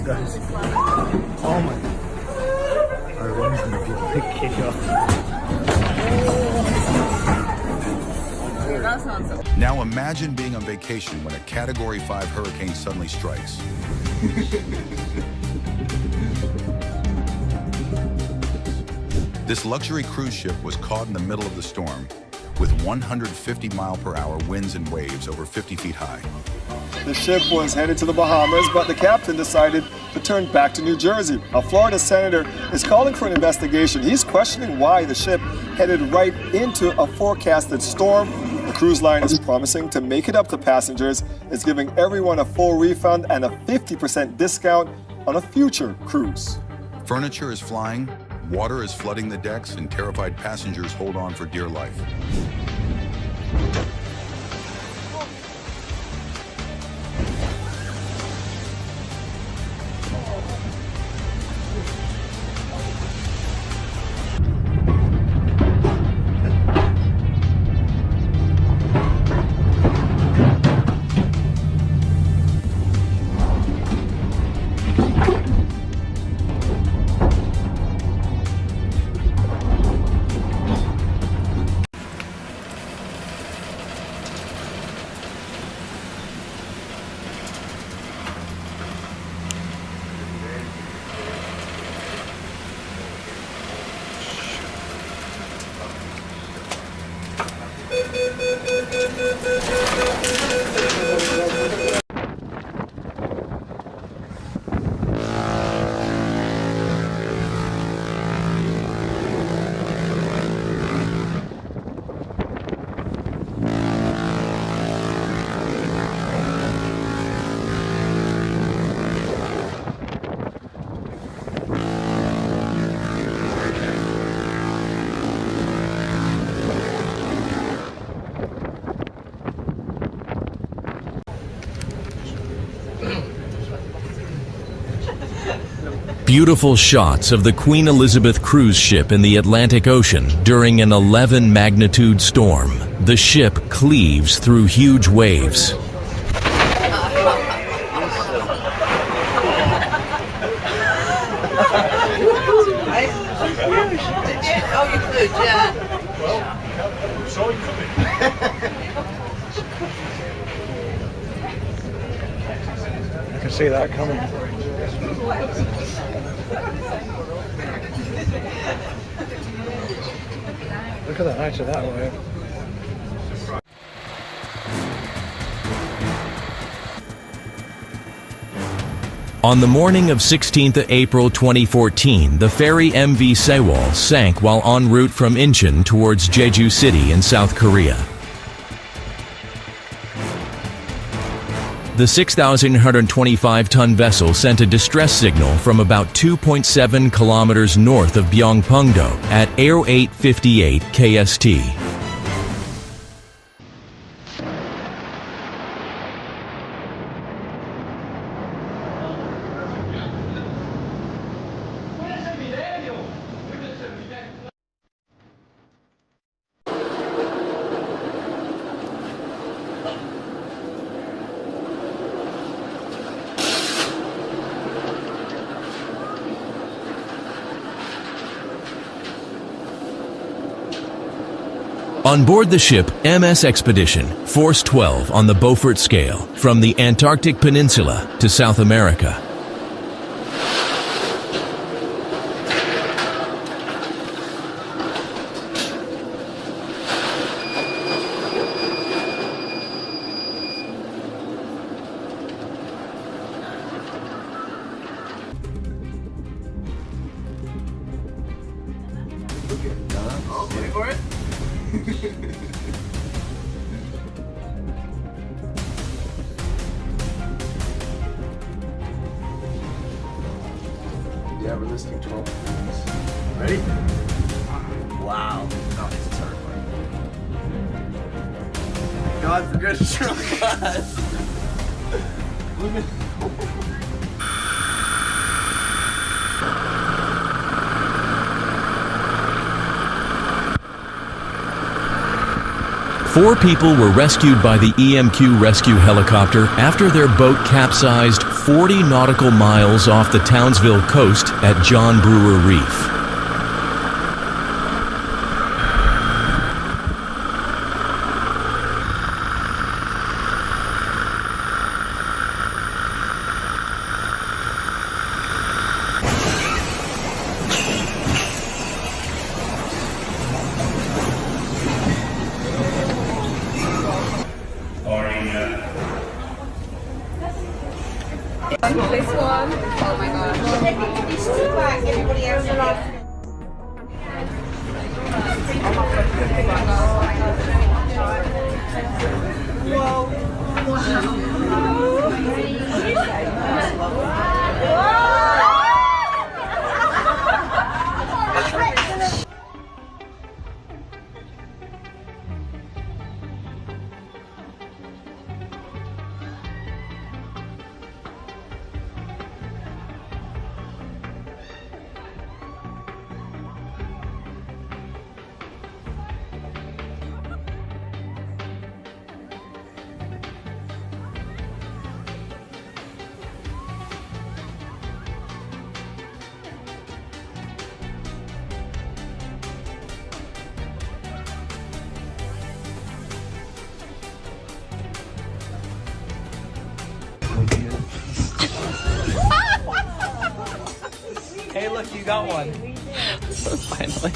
guys. Oh my. Our one's gonna be like chaos. Now imagine being on vacation when a Category 5 hurricane suddenly strikes. This luxury cruise ship was caught in the middle of the storm with 150-mile-per-hour winds and waves over 50 feet high. The ship was headed to the Bahamas, but the captain decided to turn back to New Jersey. A Florida senator is calling for an investigation. He's questioning why the ship headed right into a forecasted storm. The cruise line is promising to make it up to passengers. It's giving everyone a full refund and a 50% discount on a future cruise. Furniture is flying, water is flooding the decks, and terrified passengers hold on for dear life. Beautiful shots of the Queen Elizabeth cruise ship in the Atlantic Ocean during an 11 magnitude storm. The ship cleaves through huge waves. I can see that coming. Look at the height of that wave. On the morning of 16th April 2014, the ferry MV Sewol sank while en route from Incheon towards Jeju City in South Korea. The 6,125-ton vessel sent a distress signal from about 2.7 kilometers north of Byongpungdo at 0858 KST. On board the ship MS Expedition, Force 12 on the Beaufort scale, from the Antarctic Peninsula to South America. Wait for it. Yeah, we're listing 12 things. Ready? Wow. No, this is terrifying. God, for goodness sake, God. Look at. 4 people were rescued by the EMQ rescue helicopter after their boat capsized 40 nautical miles off the Townsville coast at John Brewer Reef. This one. Oh my gosh. These two back, everybody else is left. Hey, look, you got one. Finally.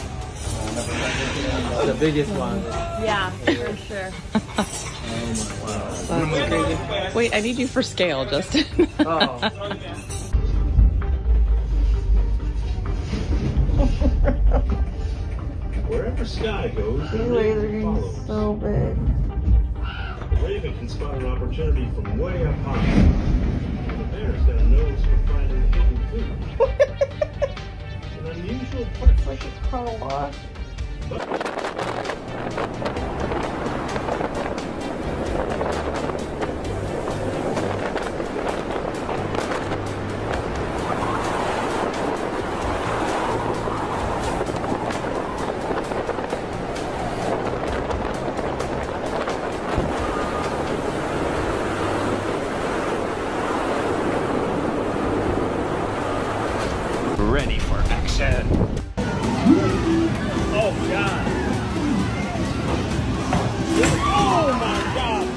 The biggest one. Yeah, for sure. Wow. That's crazy. Wait, I need you for scale, Justin. Oh. Wherever Sky goes, the Raven follows. So big. Raven can spot an opportunity from way up high. The bear's got a nose for finding hidden food. An unusual part. Like it's car wash. Ready for action. Oh God. Oh my God.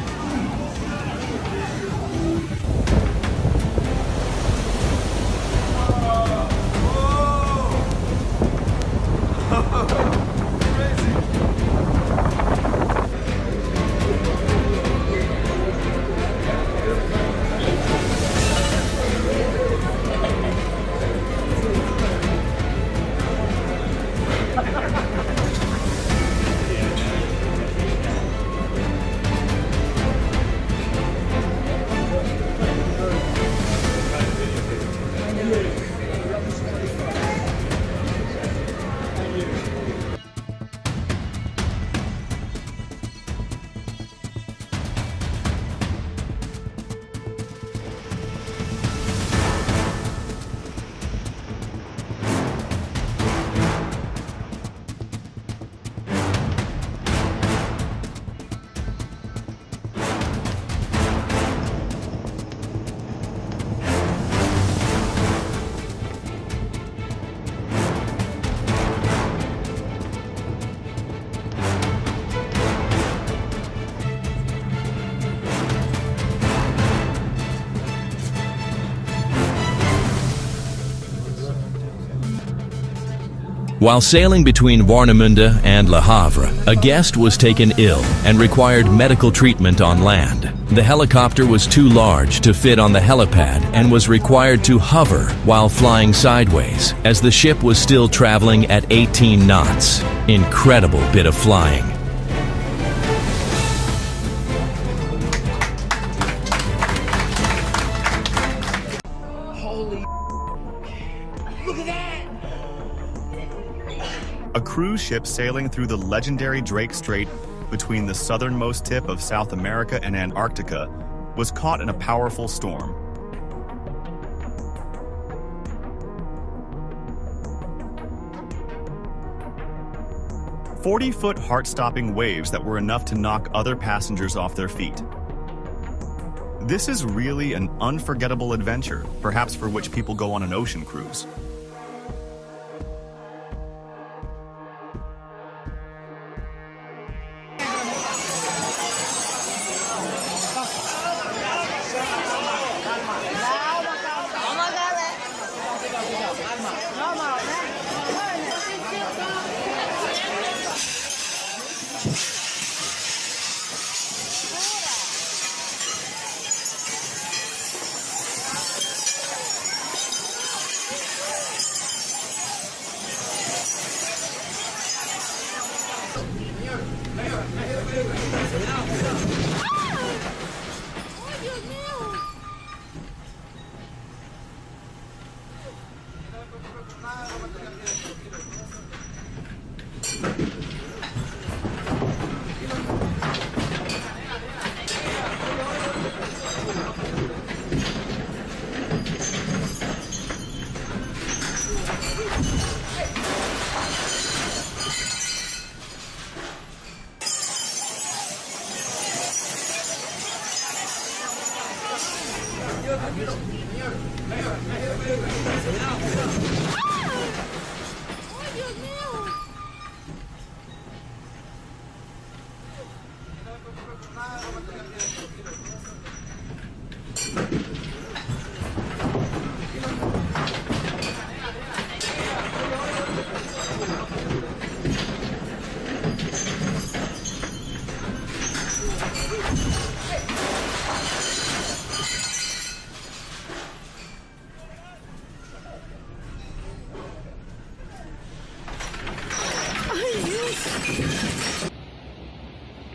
While sailing between Warnemünde and Le Havre, a guest was taken ill and required medical treatment on land. The helicopter was too large to fit on the helipad and was required to hover while flying sideways, as the ship was still traveling at 18 knots. Incredible bit of flying. A cruise ship sailing through the legendary Drake Strait between the southernmost tip of South America and Antarctica was caught in a powerful storm. 40-foot heart-stopping waves that were enough to knock other passengers off their feet. This is really an unforgettable adventure, perhaps for which people go on an ocean cruise.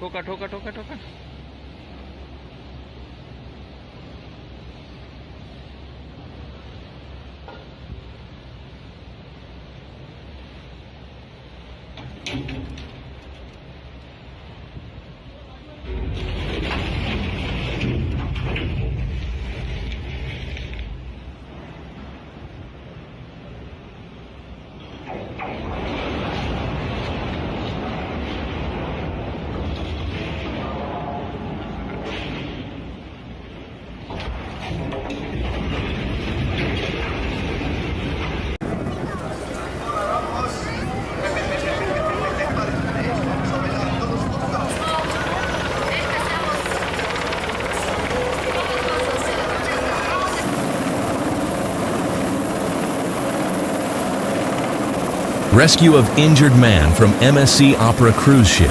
ठोका ठोका ठोका ठोका Rescue of injured man from MSC Opera cruise ship.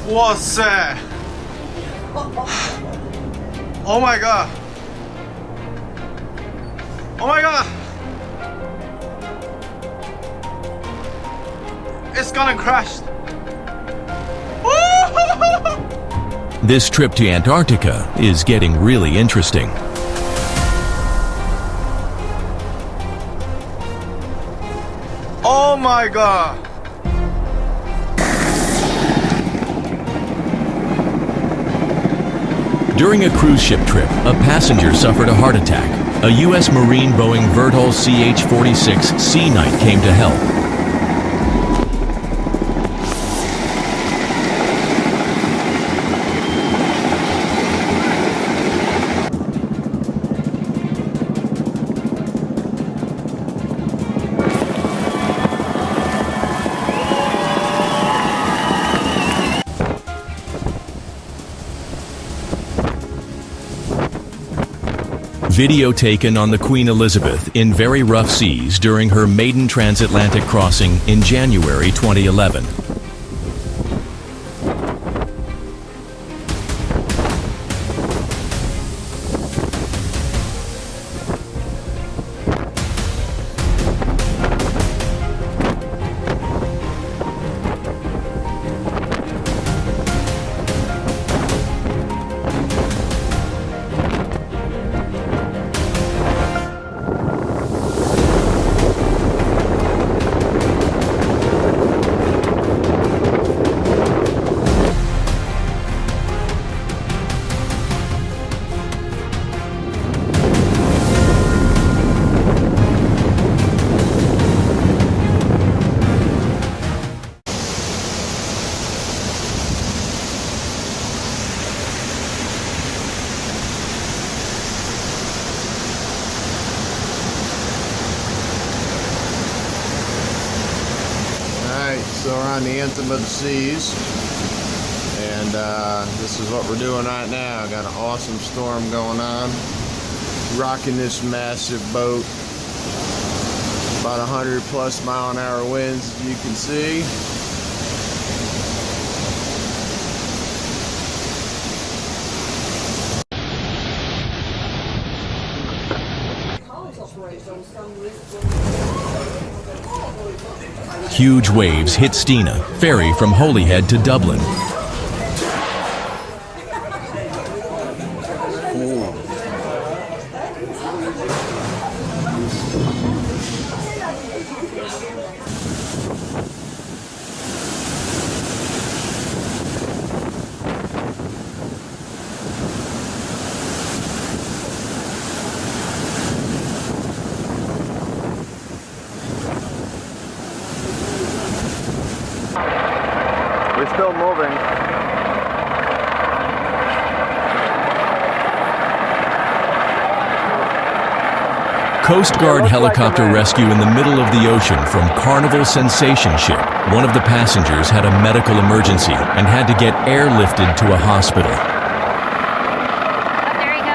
와塞! Oh my god! Oh my god! It's gonna crash! This trip to Antarctica is getting really interesting. Oh my god! During a cruise ship trip, a passenger suffered a heart attack. A U.S. Marine Boeing Vertol CH-46 Sea Knight came to help. Video taken on the Queen Elizabeth in very rough seas during her maiden transatlantic crossing in January 2011. So we're on the anthem of the seas, and this is what we're doing right now. Got an awesome storm going on, rocking this massive boat, about 100+ mile-an-hour winds, as you can see. Huge waves hit Stina, ferry from Holyhead to Dublin. We're still moving. Coast Guard helicopter rescue in the middle of the ocean from Carnival Sensation ship. One of the passengers had a medical emergency and had to get airlifted to a hospital. There he goes.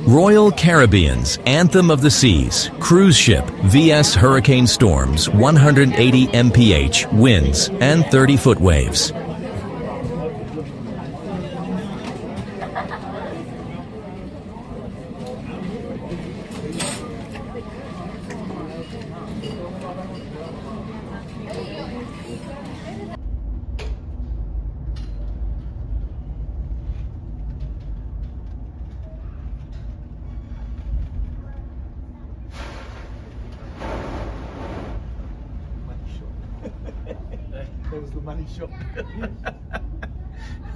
Royal Caribbean's Anthem of the Seas, cruise ship, VS Hurricane Storms, 180 mph, winds, and 30-foot waves. That was the money shot.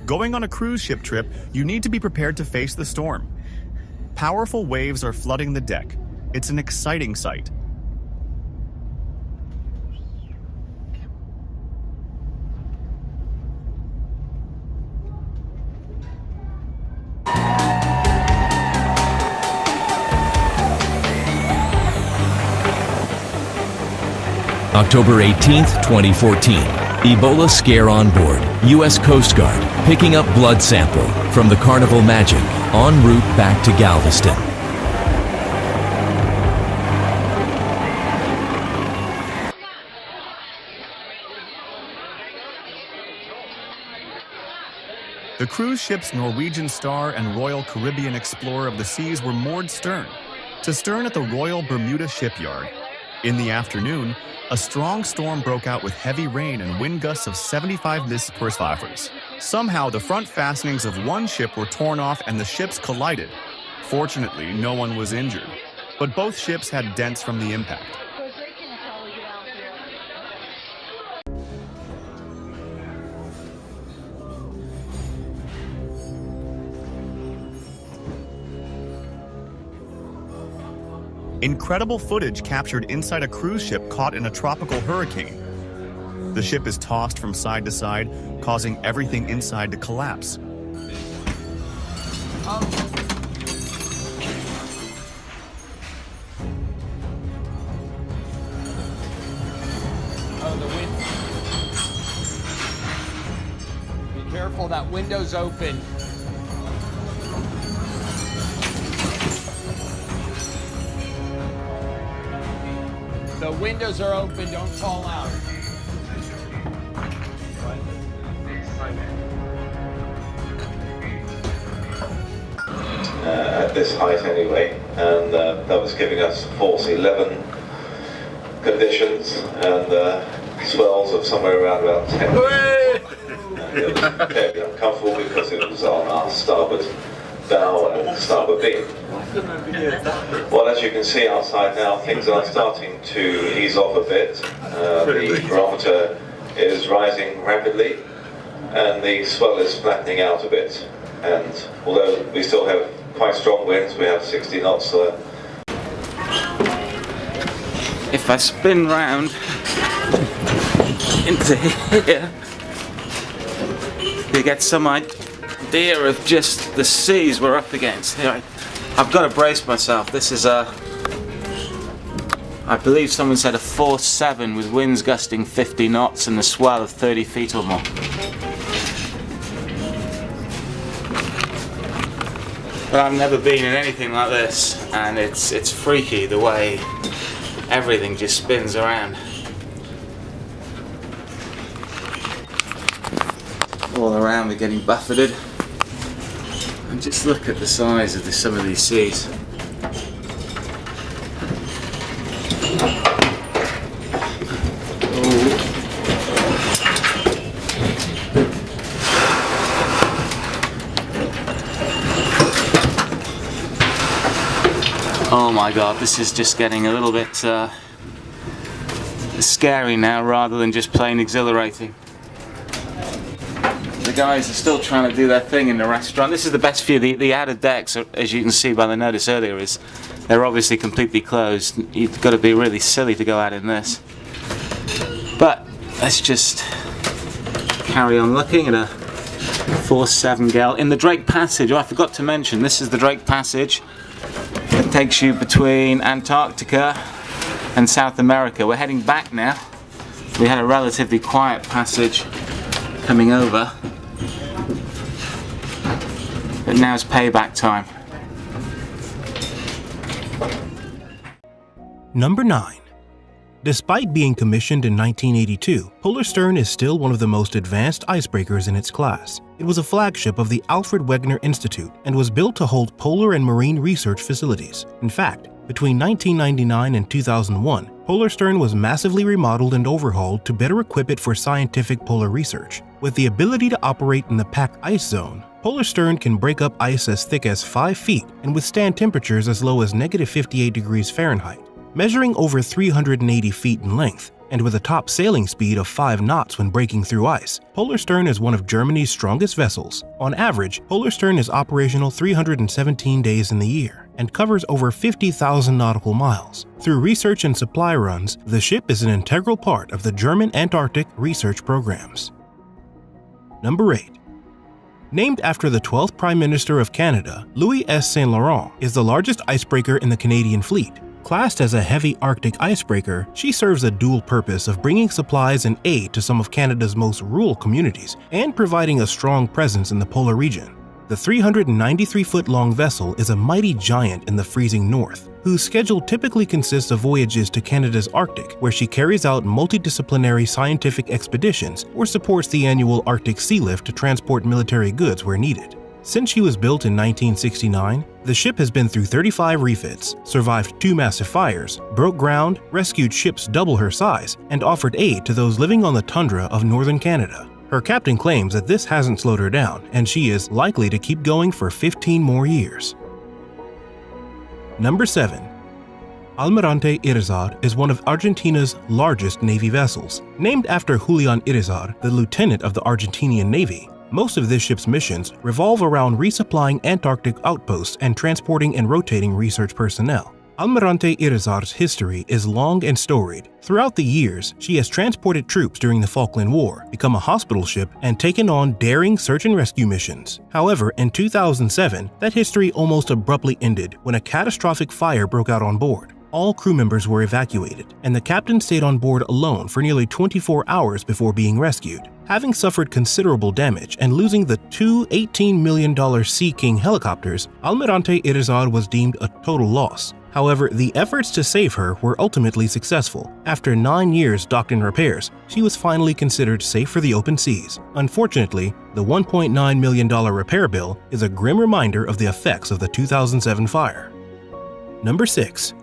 Going on a cruise ship trip, you need to be prepared to face the storm. Powerful waves are flooding the deck. It's an exciting sight. October 18th, 2014. Ebola scare on board. U.S. Coast Guard picking up blood sample from the Carnival Magic en route back to Galveston. The cruise ships Norwegian Star and Royal Caribbean Explorer of the Seas were moored stern at the Royal Bermuda Shipyard. In the afternoon, a strong storm broke out with heavy rain and wind gusts of 75 mph. Somehow, the front fastenings of one ship were torn off and the ships collided. Fortunately, no one was injured, but both ships had dents from the impact. Incredible footage captured inside a cruise ship caught in a tropical hurricane. The ship is tossed from side to side, causing everything inside to collapse. Oh, the wind. Be careful, that window's open. The windows are open, don't fall out. At this height anyway, and that was giving us force 11 conditions and swells of somewhere around about 10. It was very uncomfortable because it was on our starboard bow and starboard beam. Well, as you can see outside now, things are starting to ease off a bit. The barometer is rising rapidly and the swell is flattening out a bit. And although we still have quite strong winds, we have 60 knots. If I spin round into here, you get some idea of just the seas we're up against. Here, I've got to brace myself. This is I believe someone said a force 7 with winds gusting 50 knots and a swell of 30 feet or more. But I've never been in anything like this, and it's freaky the way everything just spins around. All around we're getting buffeted. And just look at the size of some of these seas. Oh my god, this is just getting a little bit scary now rather than just plain exhilarating. The guys are still trying to do their thing in the restaurant. This is the best view. The outer decks, as you can see by the notice earlier, they're obviously completely closed. You've got to be really silly to go out in this. But let's just carry on looking at a Force 7 gale in the Drake Passage. Oh, I forgot to mention, this is the Drake Passage. It takes you between Antarctica and South America. We're heading back now. We had a relatively quiet passage coming over, but now it's payback time. Number 9. Despite being commissioned in 1982, Polar Stern is still one of the most advanced icebreakers in its class. It was a flagship of the Alfred Wegener Institute and was built to hold polar and marine research facilities. In fact, between 1999 and 2001, Polar Stern was massively remodeled and overhauled to better equip it for scientific polar research. With the ability to operate in the pack ice zone, Polar Stern can break up ice as thick as 5 feet and withstand temperatures as low as -58 degrees Fahrenheit. Measuring over 380 feet in length, and with a top sailing speed of 5 knots when breaking through ice, Polar Stern is one of Germany's strongest vessels. On average, Polar Stern is operational 317 days in the year and covers over 50,000 nautical miles. Through research and supply runs, the ship is an integral part of the German Antarctic research programs. Number 8. Named after the 12th Prime Minister of Canada, Louis S. Saint Laurent is the largest icebreaker in the Canadian fleet. Classed as a heavy Arctic icebreaker, she serves a dual purpose of bringing supplies and aid to some of Canada's most rural communities and providing a strong presence in the polar region. The 393-foot-long vessel is a mighty giant in the freezing north, whose schedule typically consists of voyages to Canada's Arctic, where she carries out multidisciplinary scientific expeditions or supports the annual Arctic Sea Lift to transport military goods where needed. Since she was built in 1969, the ship has been through 35 refits, survived 2 massive fires, broke ground, rescued ships double her size, and offered aid to those living on the tundra of northern Canada. Her captain claims that this hasn't slowed her down, and she is likely to keep going for 15 more years. Number 7. Almirante Irizar is one of Argentina's largest Navy vessels. Named after Julian Irizar, the lieutenant of the Argentinian Navy, most of this ship's missions revolve around resupplying Antarctic outposts and transporting and rotating research personnel. Almirante Irizar's history is long and storied. Throughout the years, she has transported troops during the Falkland War, become a hospital ship, and taken on daring search and rescue missions. However, in 2007, that history almost abruptly ended when a catastrophic fire broke out on board. All crew members were evacuated, and the captain stayed on board alone for nearly 24 hours before being rescued. Having suffered considerable damage and losing the 2 $18 million Sea King helicopters, Almirante Irizar was deemed a total loss. However, the efforts to save her were ultimately successful. After 9 years docked in repairs, she was finally considered safe for the open seas. Unfortunately, the $1.9 million repair bill is a grim reminder of the effects of the 2007 fire. Number 6.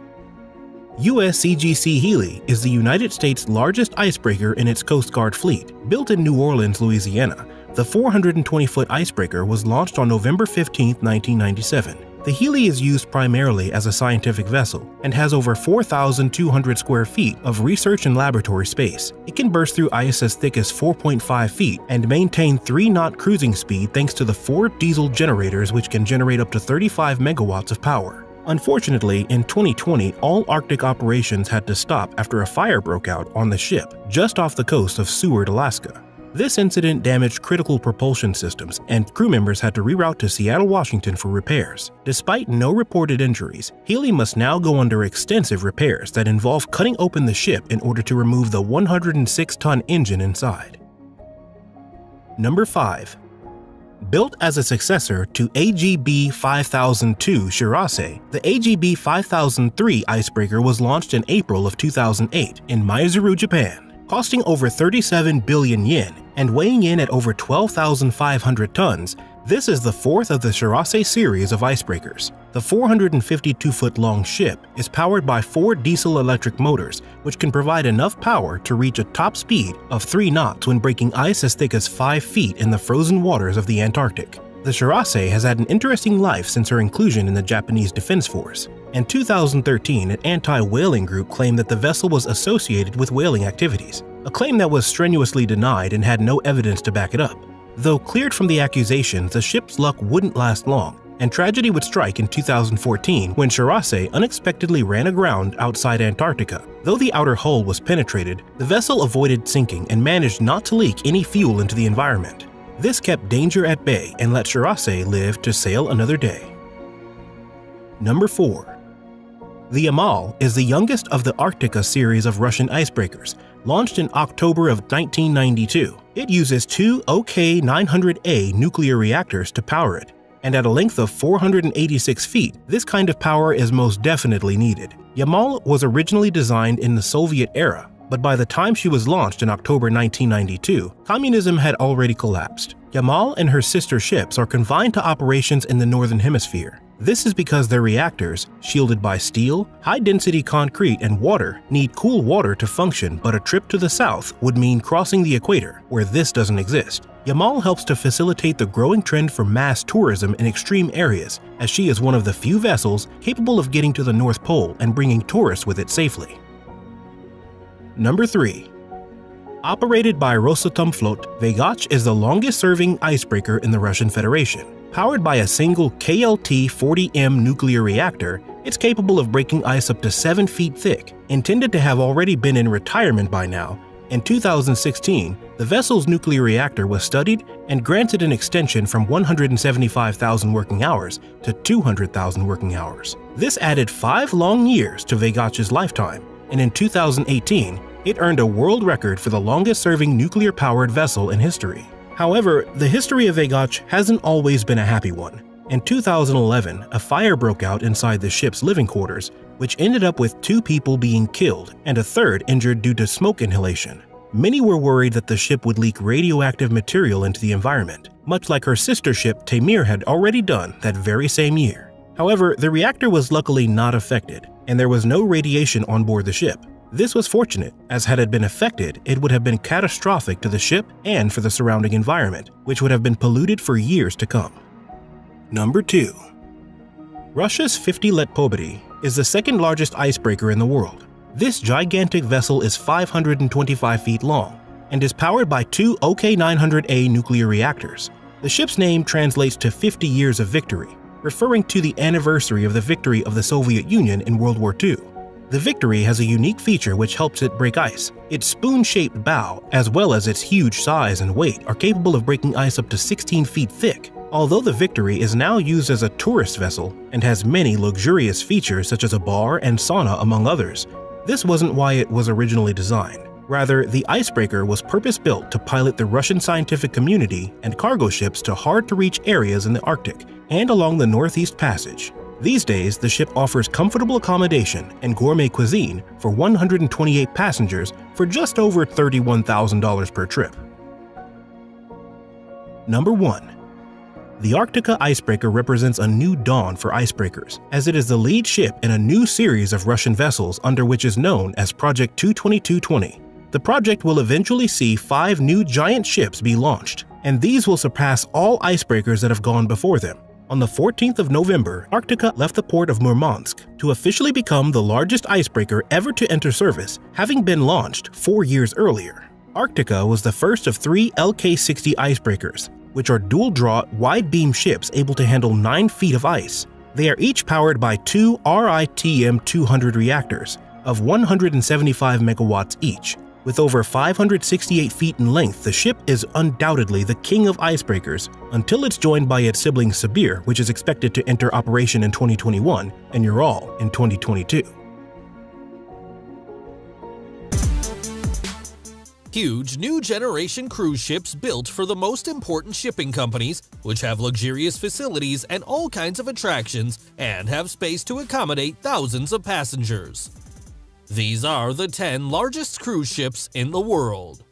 USCGC Healy is the United States' largest icebreaker in its Coast Guard fleet. Built in New Orleans, Louisiana, the 420-foot icebreaker was launched on November 15, 1997. The Healy is used primarily as a scientific vessel and has over 4,200 square feet of research and laboratory space. It can burst through ice as thick as 4.5 feet and maintain 3-knot cruising speed thanks to the 4 diesel generators which can generate up to 35 megawatts of power. Unfortunately, in 2020, all Arctic operations had to stop after a fire broke out on the ship just off the coast of Seward, Alaska. This incident damaged critical propulsion systems, and crew members had to reroute to Seattle, Washington for repairs. Despite no reported injuries, Healy must now go under extensive repairs that involve cutting open the ship in order to remove the 106-ton engine inside. Number 5. Built as a successor to AGB 5002 Shirase, the AGB 5003 icebreaker was launched in April of 2008 in Maizuru, Japan. Costing over 37 billion yen and weighing in at over 12,500 tons, this is the 4th of the Shirase series of icebreakers. The 452-foot-long ship is powered by 4 diesel-electric motors, which can provide enough power to reach a top speed of 3 knots when breaking ice as thick as 5 feet in the frozen waters of the Antarctic. The Shirase has had an interesting life since her inclusion in the Japanese Defense Force. In 2013, an anti-whaling group claimed that the vessel was associated with whaling activities, a claim that was strenuously denied and had no evidence to back it up. Though cleared from the accusations, the ship's luck wouldn't last long, and tragedy would strike in 2014 when Shirase unexpectedly ran aground outside Antarctica. Though the outer hull was penetrated, the vessel avoided sinking and managed not to leak any fuel into the environment. This kept danger at bay and let Shirase live to sail another day. Number 4. The Yamal is the youngest of the Arktika series of Russian icebreakers, launched in October of 1992. It uses 2 OK-900A nuclear reactors to power it, and at a length of 486 feet, this kind of power is most definitely needed. Yamal was originally designed in the Soviet era, but by the time she was launched in October 1992, communism had already collapsed. Yamal and her sister ships are confined to operations in the Northern Hemisphere. This is because their reactors, shielded by steel, high-density concrete, and water, need cool water to function, but a trip to the south would mean crossing the equator, where this doesn't exist. Yamal helps to facilitate the growing trend for mass tourism in extreme areas, as she is one of the few vessels capable of getting to the North Pole and bringing tourists with it safely. Number 3. Operated by Rosatomflot, Vaygach is the longest-serving icebreaker in the Russian Federation. Powered by a single KLT-40M nuclear reactor, it's capable of breaking ice up to 7 feet thick. Intended to have already been in retirement by now, in 2016, the vessel's nuclear reactor was studied and granted an extension from 175,000 working hours to 200,000 working hours. This added 5 long years to Vaygach's lifetime, and in 2018, it earned a world record for the longest-serving nuclear-powered vessel in history. However, the history of Vegach hasn't always been a happy one. In 2011, a fire broke out inside the ship's living quarters, which ended up with 2 people being killed and a third injured due to smoke inhalation. Many were worried that the ship would leak radioactive material into the environment, much like her sister ship Tamir had already done that very same year. However, the reactor was luckily not affected, and there was no radiation on board the ship. This was fortunate, as had it been affected, it would have been catastrophic to the ship and for the surrounding environment, which would have been polluted for years to come. Number 2. Russia's 50 Let Pobedy is the second largest icebreaker in the world. This gigantic vessel is 525 feet long and is powered by 2 OK-900A nuclear reactors. The ship's name translates to 50 years of victory, referring to the anniversary of the victory of the Soviet Union in World War II. The Victory has a unique feature which helps it break ice. Its spoon-shaped bow, as well as its huge size and weight, are capable of breaking ice up to 16 feet thick. Although the Victory is now used as a tourist vessel and has many luxurious features such as a bar and sauna among others, this wasn't why it was originally designed. Rather, the icebreaker was purpose-built to pilot the Russian scientific community and cargo ships to hard-to-reach areas in the Arctic and along the Northeast Passage. These days, the ship offers comfortable accommodation and gourmet cuisine for 128 passengers for just over $31,000 per trip. Number 1. The Arctica icebreaker represents a new dawn for icebreakers, as it is the lead ship in a new series of Russian vessels under which is known as Project 22220. The project will eventually see 5 new giant ships be launched, and these will surpass all icebreakers that have gone before them. On the 14th of November, Arctica left the port of Murmansk to officially become the largest icebreaker ever to enter service, having been launched 4 years earlier. Arctica was the first of 3 LK-60 icebreakers, which are dual-draught, wide-beam ships able to handle 9 feet of ice. They are each powered by 2 RITM-200 reactors of 175 megawatts each. With over 568 feet in length, the ship is undoubtedly the king of icebreakers until it's joined by its sibling Sibir, which is expected to enter operation in 2021 and Ural in 2022. Huge new generation cruise ships built for the most important shipping companies, which have luxurious facilities and all kinds of attractions and have space to accommodate thousands of passengers. These are the 10 largest cruise ships in the world.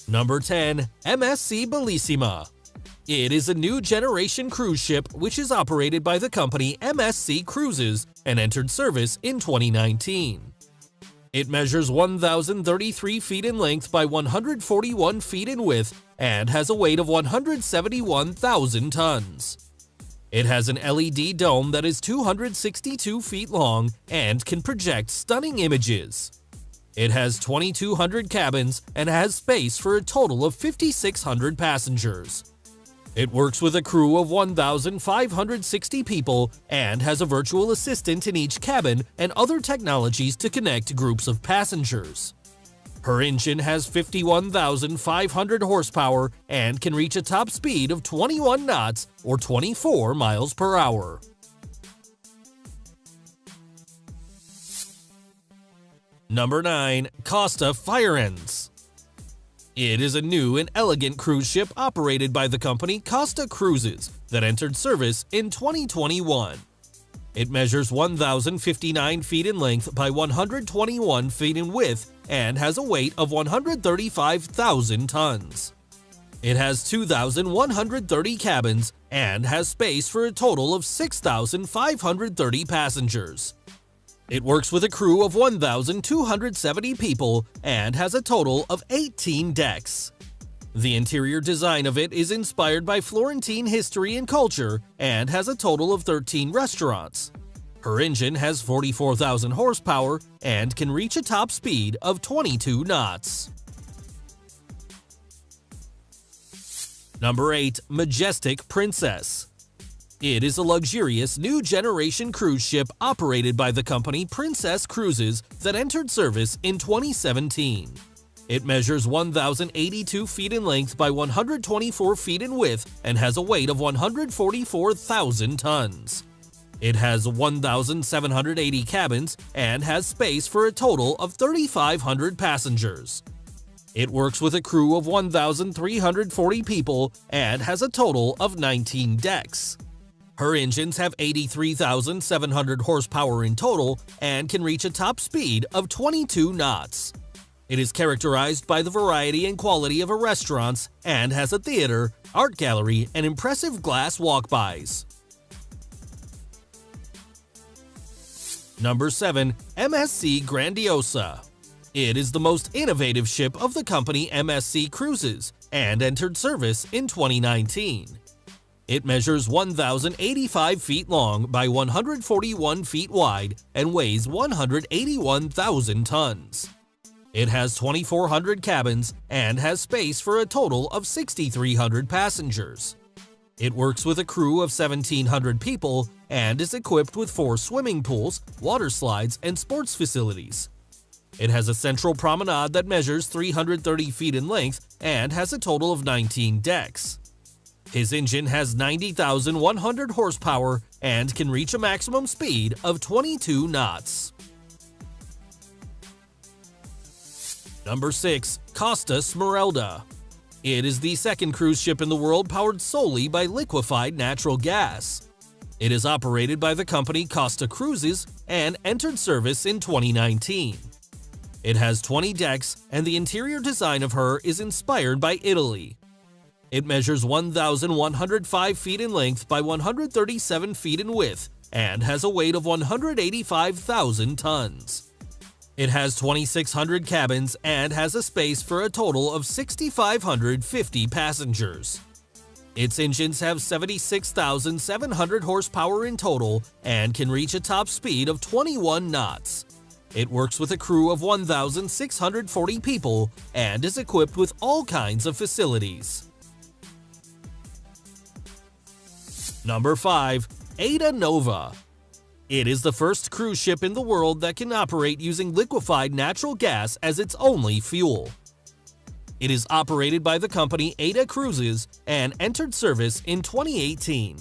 Number 10. MSC Bellissima. It is a new generation cruise ship which is operated by the company MSC Cruises and entered service in 2019. It measures 1,033 feet in length by 141 feet in width and has a weight of 171,000 tons. It has an LED dome that is 262 feet long and can project stunning images. It has 2,200 cabins and has space for a total of 5,600 passengers. It works with a crew of 1,560 people and has a virtual assistant in each cabin and other technologies to connect groups of passengers. Her engine has 51,500 horsepower and can reach a top speed of 21 knots or 24 miles per hour. Number 9. Costa Firenze. It is a new and elegant cruise ship operated by the company Costa Cruises that entered service in 2021. It measures 1,059 feet in length by 121 feet in width and has a weight of 135,000 tons. It has 2,130 cabins and has space for a total of 6,530 passengers. It works with a crew of 1,270 people and has a total of 18 decks. The interior design of it is inspired by Florentine history and culture and has a total of 13 restaurants. Her engine has 44,000 horsepower and can reach a top speed of 22 knots. Number 8. Majestic Princess. It is a luxurious new generation cruise ship operated by the company Princess Cruises that entered service in 2017. It measures 1,082 feet in length by 124 feet in width and has a weight of 144,000 tons. It has 1,780 cabins and has space for a total of 3,500 passengers. It works with a crew of 1,340 people and has a total of 19 decks. Her engines have 83,700 horsepower in total and can reach a top speed of 22 knots. It is characterized by the variety and quality of her restaurants and has a theater, art gallery, and impressive glass walk-bys. Number 7. MSC Grandiosa. It is the most innovative ship of the company MSC Cruises and entered service in 2019. It measures 1,085 feet long by 141 feet wide and weighs 181,000 tons. It has 2,400 cabins and has space for a total of 6,300 passengers. It works with a crew of 1,700 people and is equipped with 4 swimming pools, water slides, and sports facilities. It has a central promenade that measures 330 feet in length and has a total of 19 decks. His engine has 90,100 horsepower and can reach a maximum speed of 22 knots. Number 6. Costa Smeralda. It is the second cruise ship in the world powered solely by liquefied natural gas. It is operated by the company Costa Cruises and entered service in 2019. It has 20 decks, and the interior design of her is inspired by Italy. It measures 1,105 feet in length by 137 feet in width and has a weight of 185,000 tons. It has 2,600 cabins and has a space for a total of 6,550 passengers. Its engines have 76,700 horsepower in total and can reach a top speed of 21 knots. It works with a crew of 1,640 people and is equipped with all kinds of facilities. Number 5. Ada Nova. It is the first cruise ship in the world that can operate using liquefied natural gas as its only fuel. It is operated by the company Ada Cruises and entered service in 2018.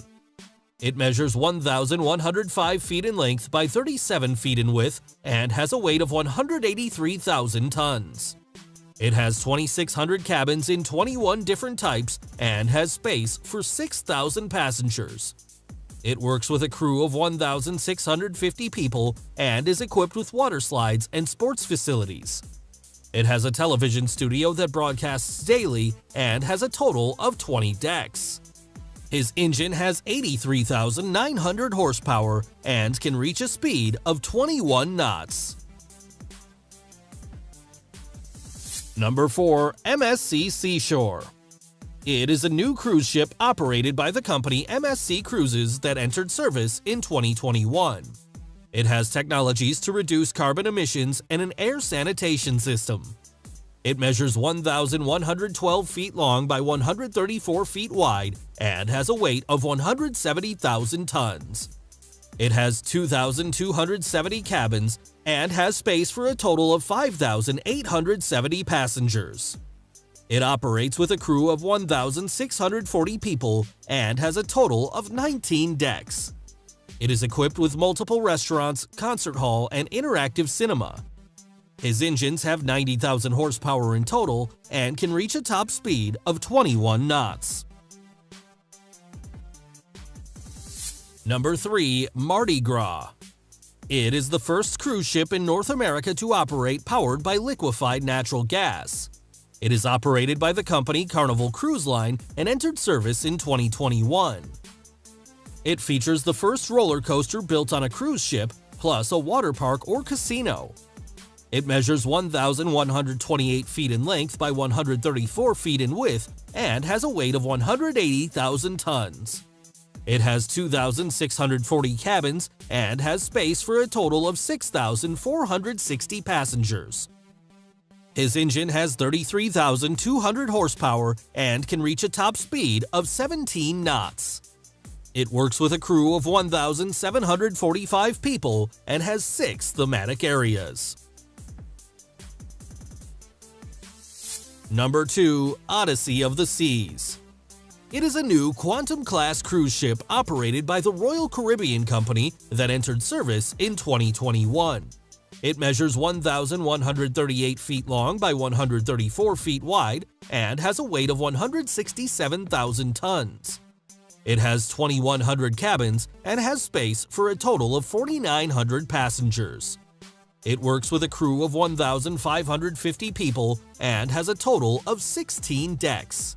It measures 1,105 feet in length by 37 feet in width and has a weight of 183,000 tons. It has 2,600 cabins in 21 different types and has space for 6,000 passengers. It works with a crew of 1,650 people and is equipped with water slides and sports facilities. It has a television studio that broadcasts daily and has a total of 20 decks. His engine has 83,900 horsepower and can reach a speed of 21 knots. Number 4. MSC Seashore. It is a new cruise ship operated by the company MSC Cruises that entered service in 2021. It has technologies to reduce carbon emissions and an air sanitation system. It measures 1,112 feet long by 134 feet wide and has a weight of 170,000 tons. It has 2,270 cabins and has space for a total of 5,870 passengers. It operates with a crew of 1,640 people and has a total of 19 decks. It is equipped with multiple restaurants, concert hall, and interactive cinema. His engines have 90,000 horsepower in total and can reach a top speed of 21 knots. Number 3. Mardi Gras. It is the first cruise ship in North America to operate powered by liquefied natural gas. It is operated by the company Carnival Cruise Line and entered service in 2021. It features the first roller coaster built on a cruise ship, plus a water park or casino. It measures 1,128 feet in length by 134 feet in width and has a weight of 180,000 tons. It has 2,640 cabins and has space for a total of 6,460 passengers. His engine has 33,200 horsepower and can reach a top speed of 17 knots. It works with a crew of 1,745 people and has 6 thematic areas. Number 2. Odyssey of the Seas. It is a new Quantum-class cruise ship operated by the Royal Caribbean Company that entered service in 2021. It measures 1,138 feet long by 134 feet wide and has a weight of 167,000 tons. It has 2,100 cabins and has space for a total of 4,900 passengers. It works with a crew of 1,550 people and has a total of 16 decks.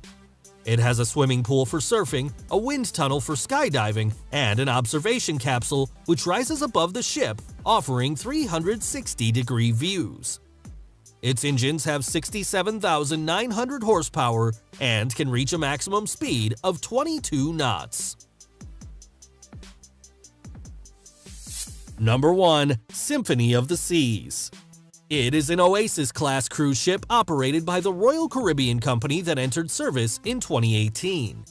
It has a swimming pool for surfing, a wind tunnel for skydiving, and an observation capsule which rises above the ship, offering 360-degree views. Its engines have 67,900 horsepower and can reach a maximum speed of 22 knots. Number 1. Symphony of the Seas. It is an Oasis-class cruise ship operated by the Royal Caribbean Company that entered service in 2018.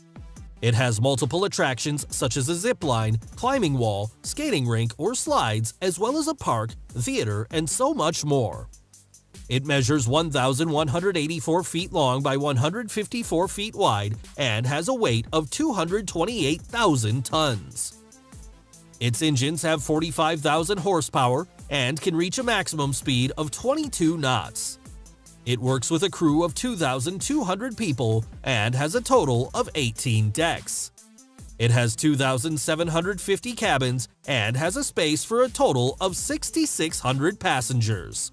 It has multiple attractions such as a zip line, climbing wall, skating rink, or slides, as well as a park, theater, and so much more. It measures 1,184 feet long by 154 feet wide and has a weight of 228,000 tons. Its engines have 45,000 horsepower and can reach a maximum speed of 22 knots. It works with a crew of 2,200 people and has a total of 18 decks. It has 2,750 cabins and has a space for a total of 6,600 passengers.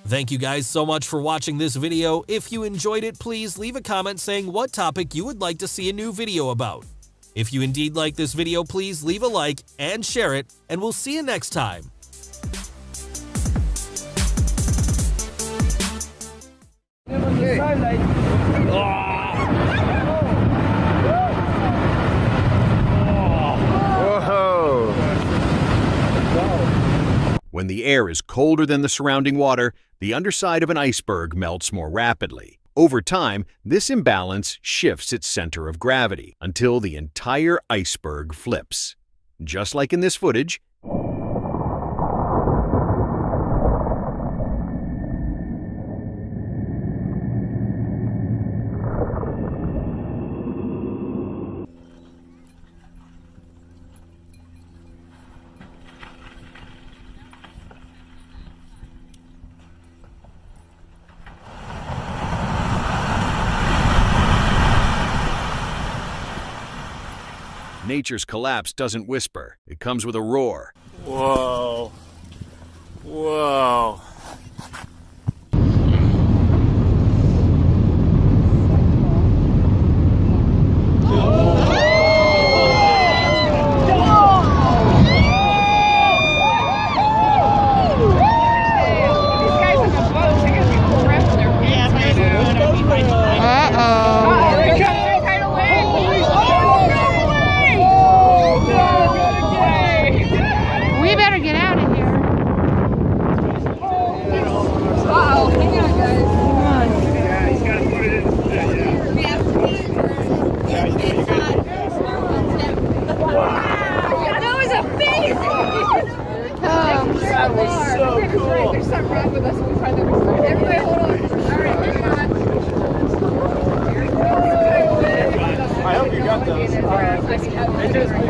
Thank you guys so much for watching this video. If you enjoyed it, please leave a comment saying what topic you would like to see a new video about. If you indeed like this video, please leave a like and share it, and we'll see you next time. Whoa! When the air is colder than the surrounding water, the underside of an iceberg melts more rapidly. Over time, this imbalance shifts its center of gravity until the entire iceberg flips. Just like in this footage, nature's collapse doesn't whisper. It comes with a roar. Whoa. Whoa.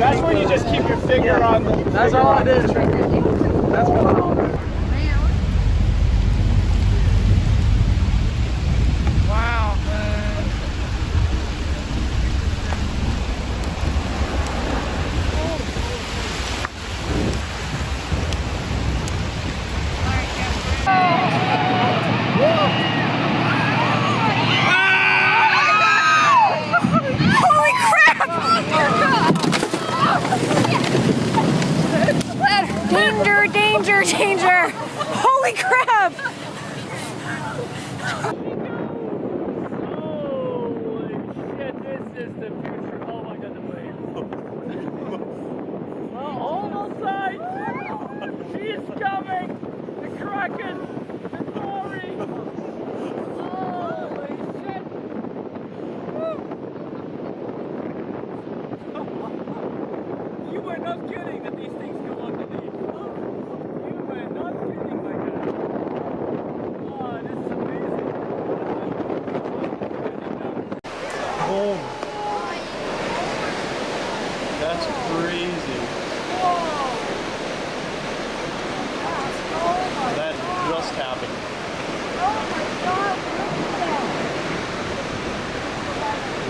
That's when you just keep your finger on the... That's all it is. That's what... Wow, man. Holy crap! Danger, danger, danger! Holy crap! Holy shit, this is the future. Oh my god, the wave. Almost sight! She is coming! The Kraken! The glory! Holy shit! You were not kidding that these things come underneath. You were not kidding, my god. Oh, this is amazing. Oh. That's crazy. Whoa.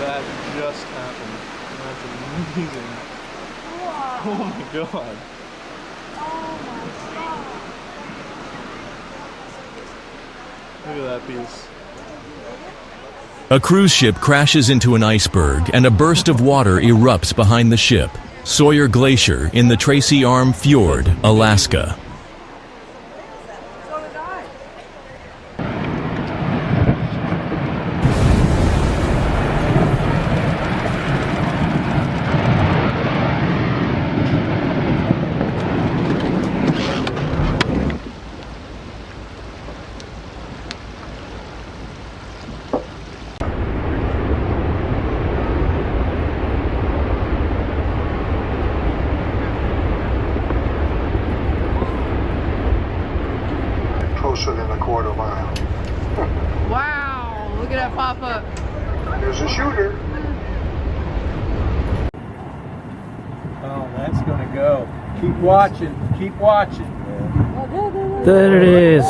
That just happened. That's amazing. Wow. Oh my god. Look at that piece. A cruise ship crashes into an iceberg and a burst of water erupts behind the ship. Sawyer Glacier in the Tracy Arm Fjord, Alaska. Closer than a quarter mile. Wow, look at that pop up. There's a shooter. Oh, that's gonna go. Keep watching. Keep watching. There it is.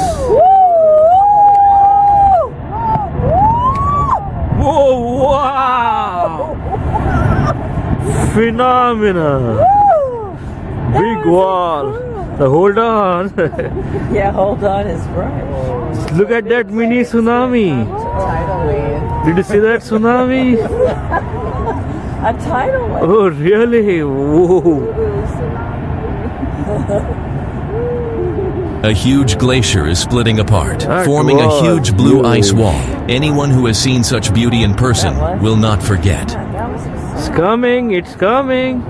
Whoa, wow. Phenomenal. Big wall. So hold on. Yeah, hold on is right. Look at that mini tsunami. Tidal wave. Did you see that tsunami? A tidal wave. Oh, really? Whoa. A huge glacier is splitting apart, That forming a was huge blue ice beautiful. wall. Anyone who has seen such beauty in person will not forget. It's coming. It's coming.